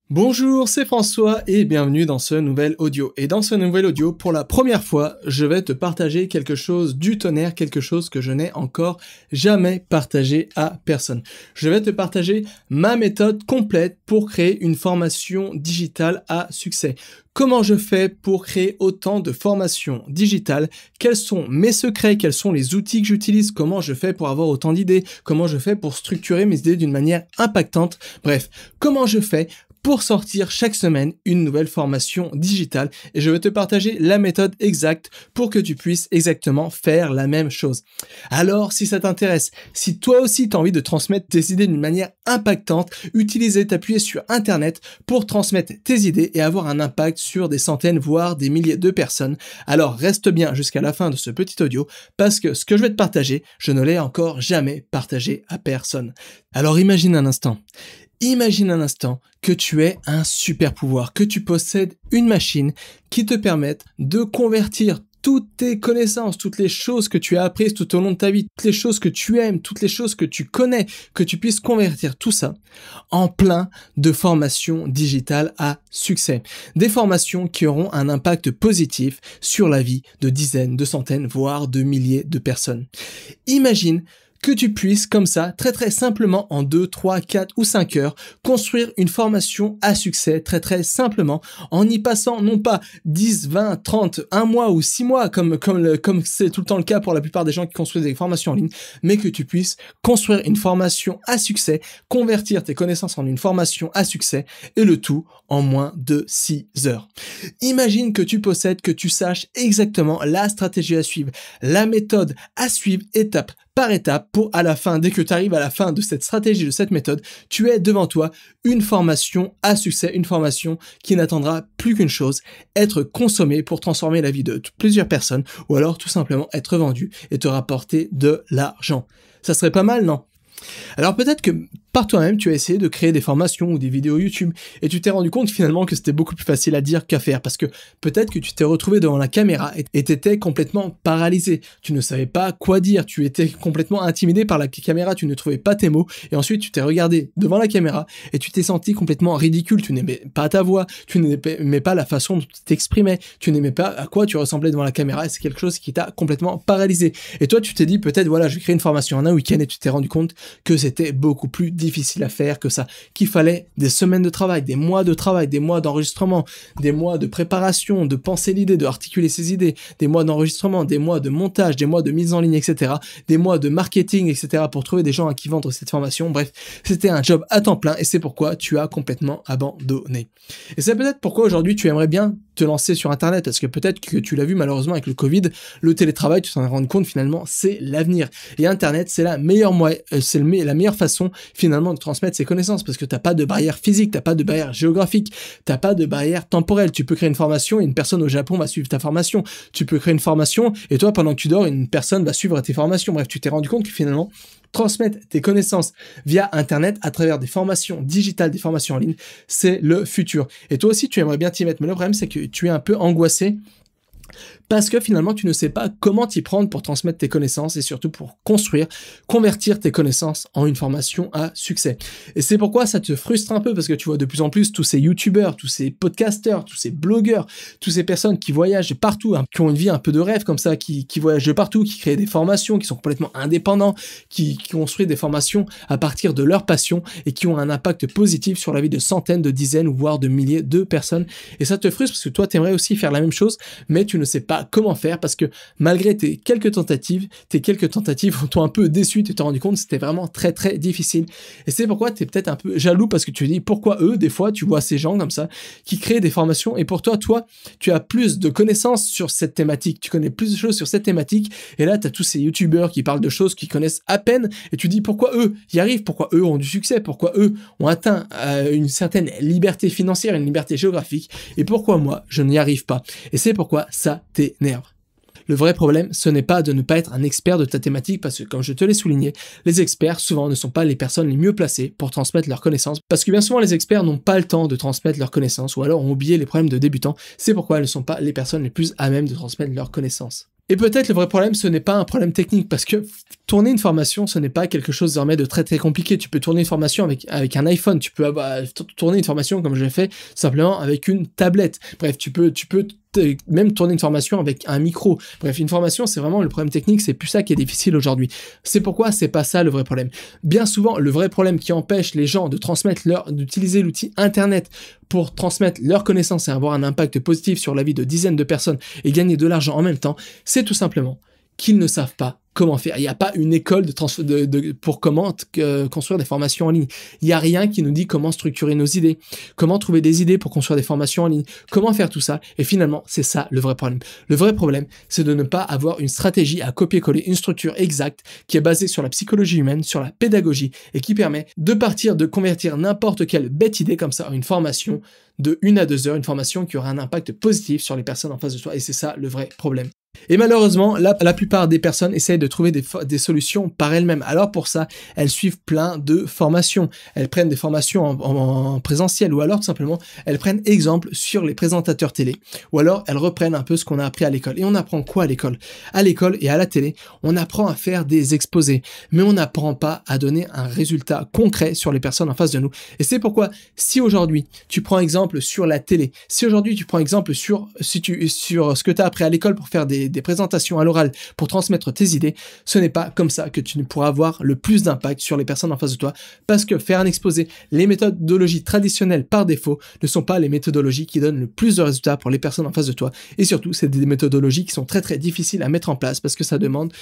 Bonjour, c'est François et bienvenue dans ce nouvel audio. Et dans ce nouvel audio, pour la première fois, je vais te partager quelque chose du tonnerre, quelque chose que je n'ai encore jamais partagé à personne. Je vais te partager ma méthode complète pour créer une formation digitale à succès. Comment je fais pour créer autant de formations digitales? Quels sont mes secrets? Quels sont les outils que j'utilise? Comment je fais pour avoir autant d'idées? Comment je fais pour structurer mes idées d'une manière impactante? Bref, comment je fais pour sortir chaque semaine une nouvelle formation digitale, et je vais te partager la méthode exacte pour que tu puisses exactement faire la même chose. Alors, si ça t'intéresse, si toi aussi tu as envie de transmettre tes idées d'une manière impactante, t'appuyer sur Internet pour transmettre tes idées et avoir un impact sur des centaines, voire des milliers de personnes, alors reste bien jusqu'à la fin de ce petit audio, parce que ce que je vais te partager, je ne l'ai encore jamais partagé à personne. Alors imagine un instant que tu aies un super pouvoir, que tu possèdes une machine qui te permette de convertir toutes tes connaissances, toutes les choses que tu as apprises tout au long de ta vie, toutes les choses que tu aimes, toutes les choses que tu connais, que tu puisses convertir tout ça en plein de formations digitales à succès. Des formations qui auront un impact positif sur la vie de dizaines, de centaines, voire de milliers de personnes. Imagine que tu puisses comme ça, très simplement, en 2, 3, 4 ou 5 heures, construire une formation à succès très simplement, en y passant non pas 10, 20, 30, 1 mois ou 6 mois, comme c'est tout le temps le cas pour la plupart des gens qui construisent des formations en ligne, mais que tu puisses construire une formation à succès, convertir tes connaissances en une formation à succès, et le tout en moins de 6 heures. Imagine que tu possèdes, que tu saches exactement la stratégie à suivre, la méthode à suivre étape par étape pour à la fin, dès que tu arrives à la fin de cette stratégie, de cette méthode, tu es devant toi une formation à succès, une formation qui n'attendra plus qu'une chose, être consommée pour transformer la vie de plusieurs personnes, ou alors tout simplement être vendue et te rapporter de l'argent. Ça serait pas mal, non? Alors peut-être que par toi-même, tu as essayé de créer des formations ou des vidéos YouTube et tu t'es rendu compte finalement que c'était beaucoup plus facile à dire qu'à faire, parce que peut-être que tu t'es retrouvé devant la caméra et t'étais complètement paralysé. Tu ne savais pas quoi dire, tu étais complètement intimidé par la caméra, tu ne trouvais pas tes mots et ensuite tu t'es regardé devant la caméra et tu t'es senti complètement ridicule. Tu n'aimais pas ta voix, tu n'aimais pas la façon dont tu t'exprimais, tu n'aimais pas à quoi tu ressemblais devant la caméra et c'est quelque chose qui t'a complètement paralysé. Et toi, tu t'es dit peut-être voilà, je vais créer une formation en un week-end et tu t'es rendu compte que c'était beaucoup plus difficile à faire que ça, qu'il fallait des semaines de travail, des mois d'enregistrement, des mois de préparation, de penser l'idée, de articuler ses idées, des mois d'enregistrement, des mois de montage, des mois de mise en ligne, etc., des mois de marketing, etc., pour trouver des gens à qui vendre cette formation. Bref, c'était un job à temps plein et c'est pourquoi tu as complètement abandonné. Et c'est peut-être pourquoi aujourd'hui tu aimerais bien te lancer sur Internet, parce que peut-être que tu l'as vu malheureusement avec le Covid, le télétravail, tu t'en es rendu compte finalement, c'est l'avenir. Et Internet, c'est la meilleure la meilleure façon finalement de transmettre ses connaissances, parce que t'as pas de barrière physique, t'as pas de barrière géographique, t'as pas de barrière temporelle. Tu peux créer une formation et une personne au Japon va suivre ta formation. Tu peux créer une formation et toi, pendant que tu dors, une personne va suivre tes formations. Bref, tu t'es rendu compte que finalement, transmettre tes connaissances via Internet à travers des formations digitales, des formations en ligne, c'est le futur. Et toi aussi, tu aimerais bien t'y mettre, mais le problème, c'est que tu es un peu angoissé parce que finalement, tu ne sais pas comment t'y prendre pour transmettre tes connaissances et surtout pour convertir tes connaissances en une formation à succès. Et c'est pourquoi ça te frustre un peu, parce que tu vois de plus en plus tous ces youtubeurs, tous ces podcasteurs, tous ces blogueurs, toutes ces personnes qui voyagent partout, hein, qui ont une vie un peu de rêve comme ça, qui voyagent de partout, qui créent des formations, qui sont complètement indépendants, qui construisent des formations à partir de leur passion et qui ont un impact positif sur la vie de centaines, de dizaines, voire de milliers de personnes. Et ça te frustre parce que toi, t'aimerais aussi faire la même chose, mais tu ne sais pas comment faire, parce que malgré tes quelques tentatives t'ont un peu déçu, tu t'es rendu compte que c'était vraiment très difficile. Et c'est pourquoi tu es peut-être un peu jaloux, parce que tu te dis pourquoi eux, des fois tu vois ces gens comme ça qui créent des formations et pour toi tu as plus de connaissances sur cette thématique, tu connais plus de choses sur cette thématique, et là tu as tous ces youtubeurs qui parlent de choses qu'ils connaissent à peine et tu dis pourquoi eux y arrivent, pourquoi eux ont du succès, pourquoi eux ont atteint une certaine liberté financière, une liberté géographique, et pourquoi moi je n'y arrive pas. Et c'est pourquoi ça t'énerve. Le vrai problème, ce n'est pas de ne pas être un expert de ta thématique, parce que comme je te l'ai souligné, les experts souvent ne sont pas les personnes les mieux placées pour transmettre leurs connaissances, parce que bien souvent les experts n'ont pas le temps de transmettre leurs connaissances ou alors ont oublié les problèmes de débutants. C'est pourquoi elles ne sont pas les personnes les plus à même de transmettre leurs connaissances. Et peut-être le vrai problème, ce n'est pas un problème technique, parce que tourner une formation, ce n'est pas quelque chose désormais de très très compliqué. Tu peux tourner une formation avec un iPhone, tu peux tourner une formation comme je l'ai fait simplement avec une tablette. Bref, tu peux même tourner une formation avec un micro. Bref, une formation, c'est vraiment le problème technique, c'est plus ça qui est difficile aujourd'hui. C'est pourquoi c'est pas ça le vrai problème. Bien souvent, le vrai problème qui empêche les gens de d'utiliser l'outil Internet pour transmettre leurs connaissances et avoir un impact positif sur la vie de dizaines de personnes et gagner de l'argent en même temps, c'est tout simplement qu'ils ne savent pas comment faire. Il n'y a pas une école pour comment construire des formations en ligne. Il n'y a rien qui nous dit comment structurer nos idées, comment trouver des idées pour construire des formations en ligne, comment faire tout ça. Et finalement, c'est ça le vrai problème. Le vrai problème, c'est de ne pas avoir une stratégie à copier-coller, une structure exacte qui est basée sur la psychologie humaine, sur la pédagogie et qui permet de convertir n'importe quelle bête idée comme ça en une formation de 1 à 2 heures, une formation qui aura un impact positif sur les personnes en face de toi. Et c'est ça le vrai problème. Et malheureusement, la plupart des personnes essayent de trouver des solutions par elles-mêmes. Alors pour ça, elles suivent plein de formations. Elles prennent des formations en présentiel ou alors tout simplement, elles prennent exemple sur les présentateurs télé. Ou alors, elles reprennent un peu ce qu'on a appris à l'école. Et on apprend quoi à l'école? À l'école et à la télé, on apprend à faire des exposés. Mais on n'apprend pas à donner un résultat concret sur les personnes en face de nous. Et c'est pourquoi, si aujourd'hui, tu prends exemple sur la télé, si aujourd'hui tu prends exemple sur ce que tu as appris à l'école pour faire des présentations à l'oral pour transmettre tes idées, ce n'est pas comme ça que tu ne pourras avoir le plus d'impact sur les personnes en face de toi, parce que faire un exposé, les méthodologies traditionnelles par défaut ne sont pas les méthodologies qui donnent le plus de résultats pour les personnes en face de toi, et surtout c'est des méthodologies qui sont très très difficiles à mettre en place parce que ça demande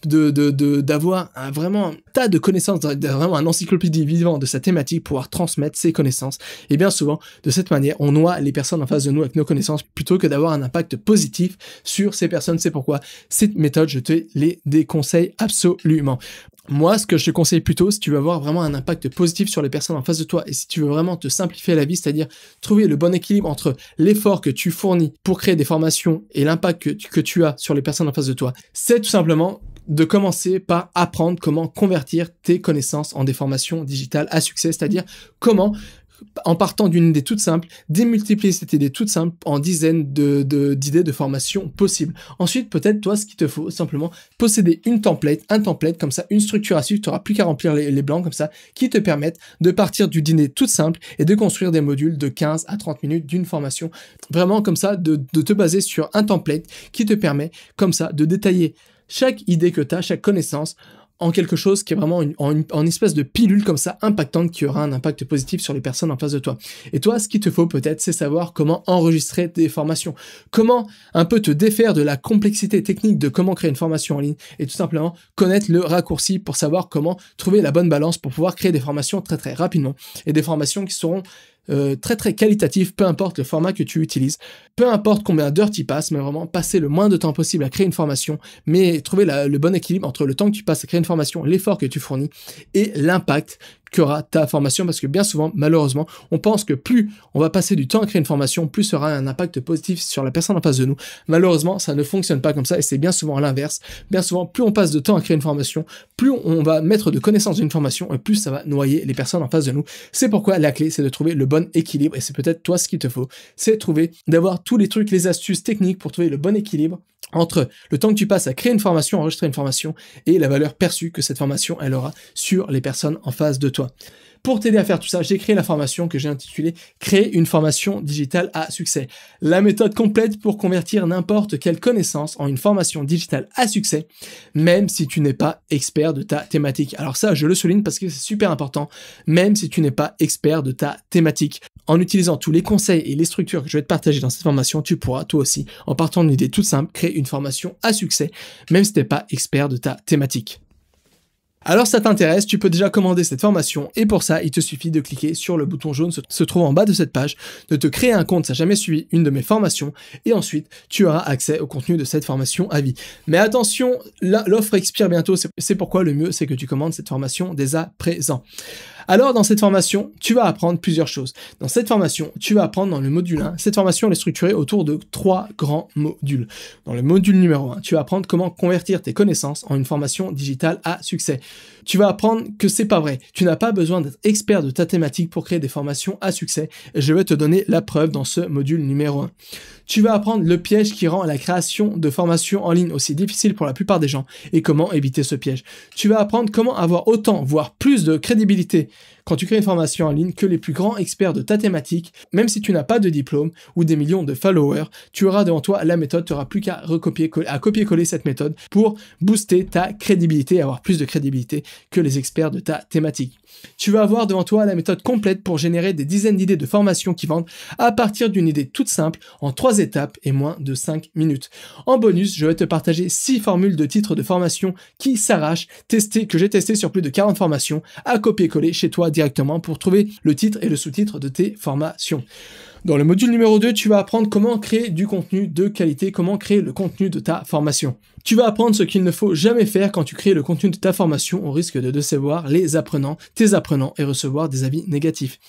d'avoir vraiment un tas de connaissances, vraiment un encyclopédie vivant de sa thématique pour pouvoir transmettre ses connaissances. Et bien souvent, de cette manière, on noie les personnes en face de nous avec nos connaissances plutôt que d'avoir un impact positif sur ces personnes. C'est pourquoi cette méthode, je te les déconseille absolument. Moi, ce que je te conseille plutôt, si tu veux avoir vraiment un impact positif sur les personnes en face de toi et si tu veux vraiment te simplifier la vie, c'est-à-dire trouver le bon équilibre entre l'effort que tu fournis pour créer des formations et l'impact que tu as sur les personnes en face de toi, c'est tout simplement de commencer par apprendre comment convertir tes connaissances en des formations digitales à succès, c'est-à-dire comment, en partant d'une idée toute simple, démultiplier cette idée toute simple en dizaines d'idées de formation possibles. Ensuite, peut-être, toi, ce qu'il te faut, simplement, posséder un template, comme ça, une structure à suivre, tu n'auras plus qu'à remplir les blancs, comme ça, qui te permettent de partir d'une idée toute simple et de construire des modules de 15 à 30 minutes d'une formation. Vraiment, comme ça, de te baser sur un template qui te permet, comme ça, de détailler chaque idée que tu as, chaque connaissance, en quelque chose qui est vraiment en espèce de pilule comme ça, impactante, qui aura un impact positif sur les personnes en face de toi. Et toi, ce qu'il te faut peut-être, c'est savoir comment enregistrer tes formations, comment un peu te défaire de la complexité technique de comment créer une formation en ligne, et tout simplement connaître le raccourci pour savoir comment trouver la bonne balance pour pouvoir créer des formations très très rapidement, et des formations qui seront très très qualitatif, peu importe le format que tu utilises, peu importe combien d'heures tu passes, mais vraiment passer le moins de temps possible à créer une formation, mais trouver le bon équilibre entre le temps que tu passes à créer une formation, l'effort que tu fournis et l'impact qu'aura ta formation, parce que bien souvent, malheureusement, on pense que plus on va passer du temps à créer une formation, plus ça aura un impact positif sur la personne en face de nous. Malheureusement, ça ne fonctionne pas comme ça et c'est bien souvent l'inverse. Bien souvent, plus on passe de temps à créer une formation, plus on va mettre de connaissances dans une formation et plus ça va noyer les personnes en face de nous. C'est pourquoi la clé, c'est de trouver le bon équilibre et c'est peut-être toi ce qu'il te faut. C'est d'avoir tous les trucs, les astuces techniques pour trouver le bon équilibre entre le temps que tu passes à créer une formation, enregistrer une formation et la valeur perçue que cette formation elle aura sur les personnes en face de toi. Pour t'aider à faire tout ça, j'ai créé la formation que j'ai intitulée « Créer une formation digitale à succès ». La méthode complète pour convertir n'importe quelle connaissance en une formation digitale à succès, même si tu n'es pas expert de ta thématique. Alors ça, je le souligne parce que c'est super important, même si tu n'es pas expert de ta thématique. En utilisant tous les conseils et les structures que je vais te partager dans cette formation, tu pourras toi aussi, en partant d'une idée toute simple, créer une formation à succès, même si tu n'es pas expert de ta thématique. Alors ça t'intéresse, tu peux déjà commander cette formation et pour ça, il te suffit de cliquer sur le bouton jaune se trouve en bas de cette page, de te créer un compte si tu n'as jamais suivi une de mes formations et ensuite tu auras accès au contenu de cette formation à vie. Mais attention, l'offre expire bientôt, c'est pourquoi le mieux c'est que tu commandes cette formation dès à présent. Alors dans cette formation, tu vas apprendre plusieurs choses. Dans cette formation, tu vas apprendre dans le module 1, cette formation elle est structurée autour de 3 grands modules. Dans le module numéro 1, tu vas apprendre comment convertir tes connaissances en une formation digitale à succès. tu vas apprendre que c'est pas vrai. Tu n'as pas besoin d'être expert de ta thématique pour créer des formations à succès et je vais te donner la preuve dans ce module numéro 1. Tu vas apprendre le piège qui rend la création de formations en ligne aussi difficile pour la plupart des gens et comment éviter ce piège. Tu vas apprendre comment avoir autant, voire plus de crédibilité quand tu crées une formation en ligne que les plus grands experts de ta thématique. Même si tu n'as pas de diplôme ou des millions de followers, tu auras devant toi la méthode, tu n'auras plus qu'à copier-coller cette méthode pour booster ta crédibilité et avoir plus de crédibilité que les experts de ta thématique. Tu vas avoir devant toi la méthode complète pour générer des dizaines d'idées de formations qui vendent à partir d'une idée toute simple en 3 étapes et moins de 5 minutes. En bonus, je vais te partager 6 formules de titres de formation qui s'arrachent, que j'ai testé sur plus de 40 formations à copier-coller chez toi directement pour trouver le titre et le sous-titre de tes formations. Dans le module numéro 2, tu vas apprendre comment créer du contenu de qualité, comment créer le contenu de ta formation. Tu vas apprendre ce qu'il ne faut jamais faire quand tu crées le contenu de ta formation au risque de décevoir tes apprenants et recevoir des avis négatifs.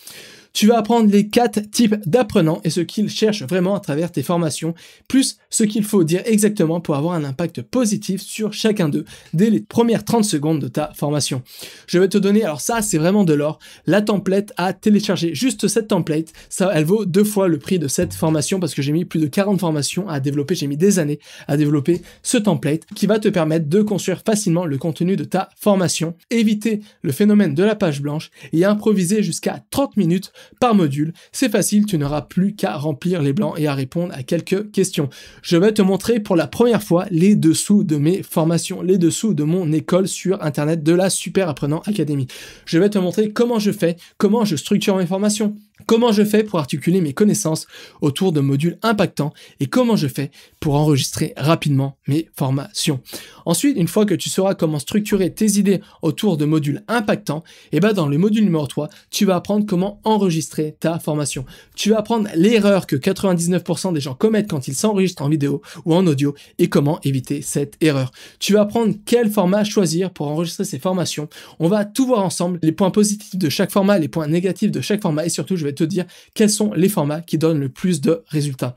Tu vas apprendre les 4 types d'apprenants et ce qu'ils cherchent vraiment à travers tes formations, plus ce qu'il faut dire exactement pour avoir un impact positif sur chacun d'eux dès les premières 30 secondes de ta formation. Je vais te donner, alors ça c'est vraiment de l'or, la template à télécharger. Juste cette template, ça, elle vaut 2 fois le prix de cette formation parce que j'ai mis plus de 40 formations à développer, j'ai mis des années à développer ce template qui va te permettre de construire facilement le contenu de ta formation, éviter le phénomène de la page blanche et improviser jusqu'à 30 minutes par module. C'est facile, tu n'auras plus qu'à remplir les blancs et à répondre à quelques questions. Je vais te montrer pour la première fois les dessous de mes formations, les dessous de mon école sur internet de la Super Apprenant Academy. Je vais te montrer comment je fais, comment je structure mes formations, comment je fais pour articuler mes connaissances autour de modules impactants et comment je fais pour enregistrer rapidement mes formations. Ensuite, une fois que tu sauras comment structurer tes idées autour de modules impactants, et dans le module numéro 3, tu vas apprendre comment enregistrer ta formation. Tu vas apprendre l'erreur que 99% des gens commettent quand ils s'enregistrent en vidéo ou en audio et comment éviter cette erreur. Tu vas apprendre quel format choisir pour enregistrer ces formations. On va tout voir ensemble, les points positifs de chaque format, les points négatifs de chaque format et surtout, je vais te dire quels sont les formats qui donnent le plus de résultats.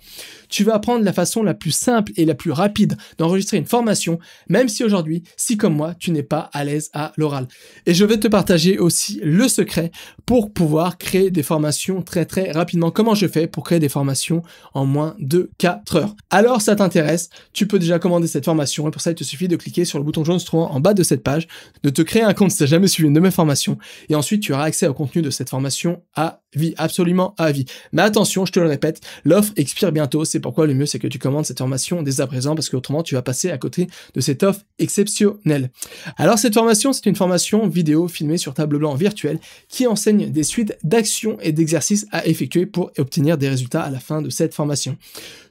Tu vas apprendre la façon la plus simple et la plus rapide d'enregistrer une formation, même si aujourd'hui, si comme moi, tu n'es pas à l'aise à l'oral. Et je vais te partager aussi le secret pour pouvoir créer des formations très rapidement. Comment je fais pour créer des formations en moins de 4 heures. Alors ça t'intéresse, tu peux déjà commander cette formation et pour ça, il te suffit de cliquer sur le bouton jaune se trouvant en bas de cette page, de te créer un compte si tu n'as jamais suivi une de mes formations et ensuite tu auras accès au contenu de cette formation à vie, absolument à vie. Mais attention, je te le répète, l'offre expire bientôt, c'est pourquoi le mieux c'est que tu commandes cette formation dès à présent parce qu'autrement tu vas passer à côté de cette offre exceptionnelle. Alors cette formation, c'est une formation vidéo filmée sur table blanc virtuelle qui enseigne des suites d'actions et d'exercices à effectuer pour obtenir des résultats à la fin de cette formation.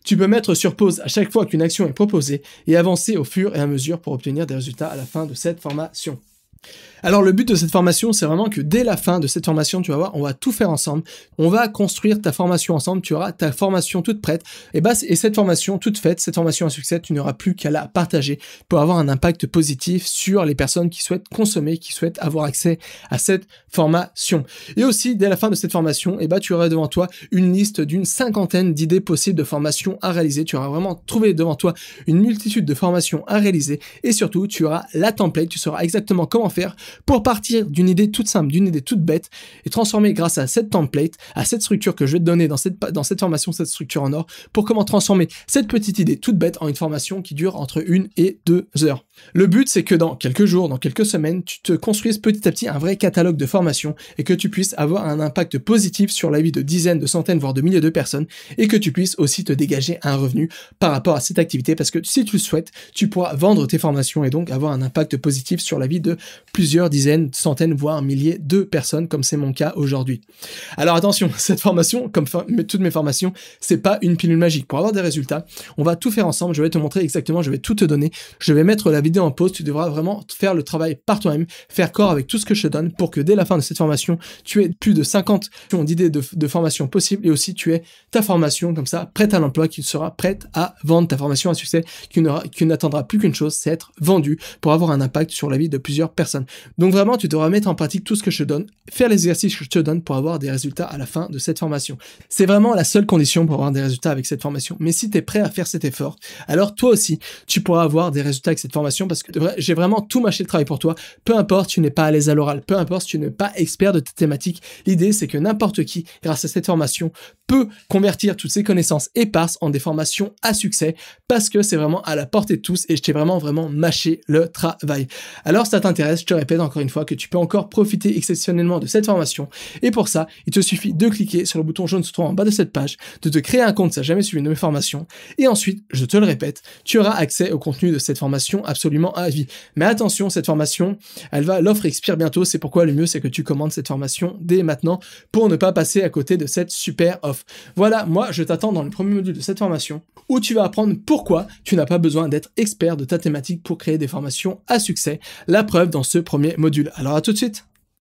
Tu peux mettre sur pause à chaque fois qu'une action est proposée et avancer au fur et à mesure pour obtenir des résultats à la fin de cette formation. Alors le but de cette formation, c'est vraiment que dès la fin de cette formation, tu vas voir, on va tout faire ensemble, on va construire ta formation ensemble, tu auras ta formation toute prête, et cette formation toute faite, cette formation à succès, tu n'auras plus qu'à la partager pour avoir un impact positif sur les personnes qui souhaitent consommer, qui souhaitent avoir accès à cette formation. Et aussi, dès la fin de cette formation, tu auras devant toi une liste d'une 50aine d'idées possibles de formations à réaliser, tu auras vraiment trouvé devant toi une multitude de formations à réaliser, et surtout, tu auras la template, tu sauras exactement comment faire pour partir d'une idée toute simple, d'une idée toute bête et transformer grâce à cette template, à cette structure que je vais te donner dans cette formation, cette structure en or, pour comment transformer cette petite idée toute bête en une formation qui dure entre 1 et 2 heures. Le but, c'est que dans quelques jours, dans quelques semaines, tu te construises petit à petit un vrai catalogue de formations et que tu puisses avoir un impact positif sur la vie de dizaines, de centaines, voire de milliers de personnes et que tu puisses aussi te dégager un revenu par rapport à cette activité parce que si tu le souhaites, tu pourras vendre tes formations et donc avoir un impact positif sur la vie de plusieurs dizaines, centaines, voire milliers de personnes comme c'est mon cas aujourd'hui. Alors attention, cette formation, comme toutes mes formations, c'est pas une pilule magique. Pour avoir des résultats, on va tout faire ensemble, je vais te montrer exactement, je vais tout te donner, je vais mettre la vidéo en pause, tu devras vraiment faire le travail par toi-même, faire corps avec tout ce que je te donne pour que dès la fin de cette formation, tu aies plus de 50 d'idées de formation possibles et aussi tu aies ta formation comme ça, prête à l'emploi, qui sera prête à vendre ta formation à succès, qui n'attendra plus qu'une chose, c'est être vendue pour avoir un impact sur la vie de plusieurs personnes. Donc vraiment, tu devras mettre en pratique tout ce que je te donne, faire les exercices que je te donne pour avoir des résultats à la fin de cette formation. C'est vraiment la seule condition pour avoir des résultats avec cette formation. Mais si tu es prêt à faire cet effort, alors toi aussi, tu pourras avoir des résultats avec cette formation formation parce que j'ai vraiment tout mâché le travail pour toi. Peu importe si tu n'es pas à l'aise à l'oral, peu importe si tu n'es pas expert de ta thématique, l'idée c'est que n'importe qui, grâce à cette formation, peut convertir toutes ses connaissances éparses en des formations à succès parce que c'est vraiment à la portée de tous et je t'ai vraiment mâché le travail. Alors si ça t'intéresse, je te répète encore une fois que tu peux encore profiter exceptionnellement de cette formation et pour ça, il te suffit de cliquer sur le bouton jaune se trouvant en bas de cette page, de te créer un compte si tu n'as jamais suivi une de mes formations et ensuite, je te le répète, tu auras accès au contenu de cette formation absolument à vie. Mais attention, cette formation, l'offre expire bientôt, c'est pourquoi le mieux c'est que tu commandes cette formation dès maintenant pour ne pas passer à côté de cette super offre. Voilà, moi je t'attends dans le premier module de cette formation où tu vas apprendre pourquoi tu n'as pas besoin d'être expert de ta thématique pour créer des formations à succès. La preuve dans ce premier module. Alors à tout de suite.